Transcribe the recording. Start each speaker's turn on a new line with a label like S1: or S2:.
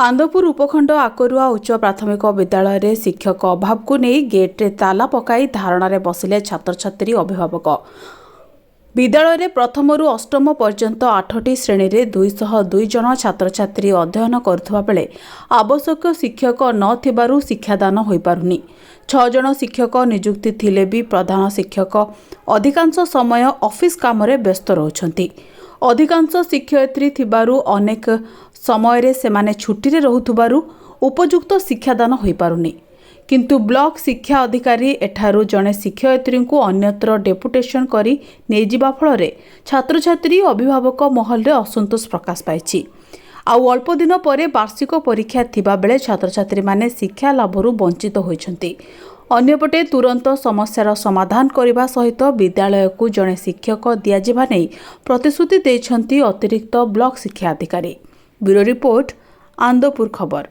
S1: आंदपुर उपखंड आकरुआ उच्च प्राथमिक विद्यालय रे शिक्षक अभाव को नहीं गेट्रे ताला पकाई धारणा बसिले छात्र छात्री अभिभावक। विद्यालय रे प्रथम रु अष्टम पर्यंत 8टी श्रेणी रे 202 जन छात्र छात्री अध्ययन करुवा बेले आवश्यक शिक्षक नथिबारु शिक्षादान होई पारुनी। 6 जन शिक्षक नियुक्ति थिले भी प्रधान शिक्षक अधिकांश समय ऑफिस काम रे व्यस्त रहउछंती। अधिकांश शिक्षयित्री थिबारु अनेक समय रे सेमाने छुट्टी रे रहुथुबारु उपयुक्त शिक्षादान होई पारुनी। किंतु ब्लॉक शिक्षा अधिकारी एठारु जने शिक्षयित्री को अन्यत्र डेपुटेशन करी नेजिबा फल छात्र छात्री अभिभावक महल रे असंतोष प्रकाश पाइछि। आउ अल्प दिन परे वार्षिक परीक्षा थिबा बेले छात्र छात्री माने शिक्षा लाभरू वंचित होइछंती। अन्यपटे तुरंत समस्यार समाधान करने सहित विद्यालय को जड़े शिक्षक दियाजिबा नै प्रतिश्रुति दैछंती अतिरिक्त ब्लॉक शिक्षा अधिकारी। ब्यूरो रिपोर्ट, आंदपुर खबर।